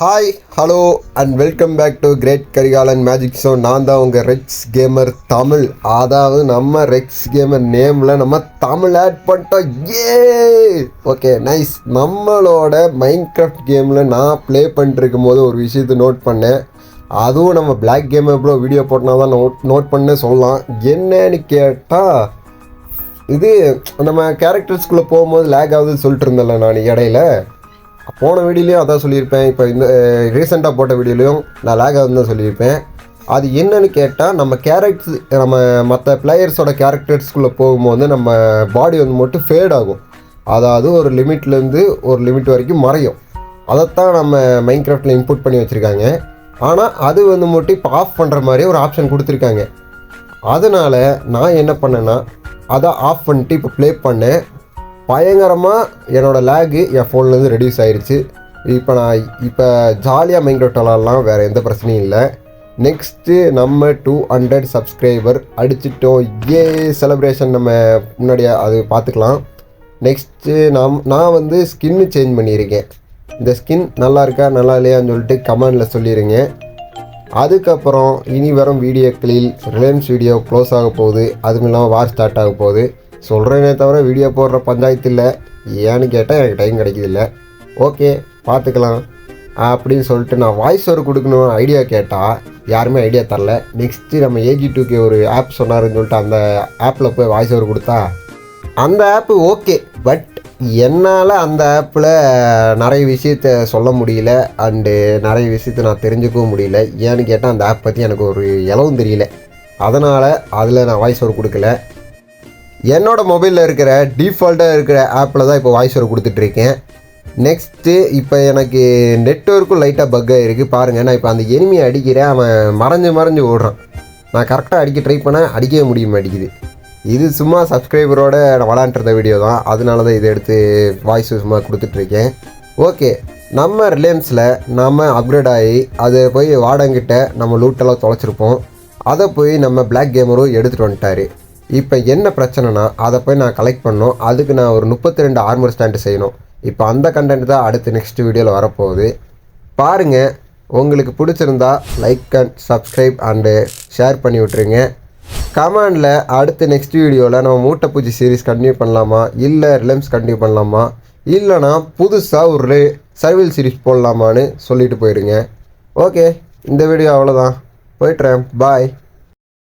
Hi hello and welcome back to great Karikalan magic show. நான் தான் உங்கள் ரெக்ஸ் கேமர் தமிழ். அதாவது நம்ம ரெக்ஸ் கேமர் நேமில் நம்ம தமிழ் ஆட் பண்ணிட்டோம். ஏ ஓகே நைஸ். நம்மளோட மைன்கிராஃப்ட் கேமில் நான் ப்ளே பண்ணிருக்கும் போது ஒரு விஷயத்தை நோட் பண்ணேன். அதுவும் நம்ம பிளாக் கேமர் ப்ரோ வீடியோ போட்டனா தான் நோட் பண்ண சொல்லலாம். என்னன்னு கேட்டால் இது நம்ம கேரக்டர்ஸ்குள்ளே போகும்போது லேக் ஆகுதுன்னு சொல்லிட்டு இருந்தேன்ல நான் இடையில. போன வீடியோலையும் அதான் சொல்லியிருப்பேன். இப்போ இந்த ரீசெண்டாக போட்ட வீடியோலையும் நான் லேக் ஆகுதுன்னு தான் சொல்லியிருப்பேன். அது என்னன்னு கேட்டால் நம்ம மற்ற பிளேயர்ஸோட கேரக்டர்ஸ்குள்ளே போகும்போது நம்ம பாடி மட்டும் ஃபேட் ஆகும். அதாவது ஒரு லிமிட்லேருந்து ஒரு லிமிட் வரைக்கும் மறையும். அதைத்தான் நம்ம மைன்கிராஃப்டில் இன்புட் பண்ணி வச்சுருக்காங்க. ஆனால் அது மட்டும் இப்போ ஆஃப் பண்ணுற மாதிரி ஒரு ஆப்ஷன் கொடுத்துருக்காங்க. அதனால் நான் என்ன பண்ணேன்னா அதை ஆஃப் பண்ணிட்டு இப்போ ப்ளே பண்ணேன். பயங்கரமாக என்னோடய லேகு என் ஃபோன்லேருந்து ரெடியூஸ் ஆகிடுச்சு. இப்போ ஜாலியாக மைன்கிராஃப்ட் விளாட்லாம், வேறு எந்த பிரச்சனையும் இல்லை. நெக்ஸ்ட்டு நம்ம 200 சப்ஸ்கிரைபர் அடிச்சிட்டோம். செலிப்ரேஷன் நம்ம முன்னாடியே அது பார்த்துக்கலாம். நெக்ஸ்ட்டு நான் ஸ்கின்னு சேஞ்ச் பண்ணியிருக்கேன். இந்த ஸ்கின் நல்லா இருக்கா நல்லா இல்லையான்னு சொல்லிட்டு கமெண்டில் சொல்லிடுங்க. அதுக்கப்புறம் இனி வரும் வீடியோக்களில் ரிலையன்ஸ் வீடியோ க்ளோஸ் ஆக போகுது. அதுவும் இல்லாமல் வார் ஸ்டார்ட் ஆக போகுது. சொல்கிறேனே தவிர வீடியோ போடுற பஞ்சாயத்து இல்லை. ஏன்னு கேட்டால் எனக்கு டைம் கிடைக்கிதில்ல. ஓகே பார்த்துக்கலாம் அப்படின்னு சொல்லிட்டு நான் வாய்ஸ் ஓவர் கொடுக்கணும் ஐடியா கேட்டால் யாருமே ஐடியா தரல. நெக்ஸ்ட்டு நம்ம AG2K ஒரு ஆப் சொன்னாருன்னு சொல்லிட்டு அந்த ஆப்பில் போய் வாய்ஸ் ஓவர் கொடுத்தா அந்த ஆப்பு ஓகே. பட் என்னால் அந்த ஆப்பில் நிறைய விஷயத்த சொல்ல முடியல. அண்டு நிறைய விஷயத்த நான் தெரிஞ்சுக்கவும் முடியல. ஏன்னு கேட்டால் அந்த ஆப் பற்றி எனக்கு ஒரு இலவும் தெரியல. அதனால் அதில் நான் வாய்ஸ் ஓவர் கொடுக்கல. என்னோடய மொபைலில் இருக்கிற டிஃபால்ட்டாக இருக்கிற ஆப்பில் தான் இப்போ வாய்ஸ் ஓவர் கொடுத்துட்ருக்கேன். நெக்ஸ்ட்டு இப்போ எனக்கு நெட்வொர்க்கும் லைட்டாக பக்காக இருக்குது. பாருங்கள், நான் இப்போ அந்த எனிமியை அடிக்கிறேன், அவன் மறைஞ்சு ஓடுறான். நான் கரெக்டாக அடிக்க ட்ரை பண்ணேன், அடிக்கவே முடிய மாட்டேங்குது. இது சும்மா சப்ஸ்கிரைபரோட நான் விளாண்டுருந்த வீடியோ தான். அதனால தான் இதை எடுத்து வாய்ஸ் சும்மா கொடுத்துட்ருக்கேன். ஓகே, நம்ம ரிலையன்ஸில் நம்ம அப்கிரேட் ஆகி அதை போய் வாடங்கிட்ட நம்ம லூட்டெல்லாம் தொலைச்சிருப்போம். அதை போய் நம்ம பிளாக் கேமரும் எடுத்துகிட்டு வந்துட்டார். இப்போ என்ன பிரச்சனைனா அதை போய் நான் கலெக்ட் பண்ணோம். அதுக்கு நான் ஒரு 32 ஆர்மர் ஸ்டாண்டு செய்யணும். இப்போ அந்த கண்டென்ட் தான் அடுத்து நெக்ஸ்ட் வீடியோவில் வரப்போகுது. பாருங்கள், உங்களுக்கு பிடிச்சிருந்தா like and subscribe and share பண்ணி விட்ருங்க. கமெண்டில் அடுத்து நெக்ஸ்ட் வீடியோவில் நம்ம மூட்டைப்பூச்சி சீரீஸ் கண்டினியூ பண்ணலாமா, இல்லை ரிலையன்ஸ் கண்டினியூ பண்ணலாமா, இல்லைனா புதுசாக ஒரு சர்வைவல் சீரீஸ் போடலாமான்னு சொல்லிட்டு போயிடுங்க. ஓகே, இந்த வீடியோ அவ்வளோதான். போய்ட்றேன். பாய்.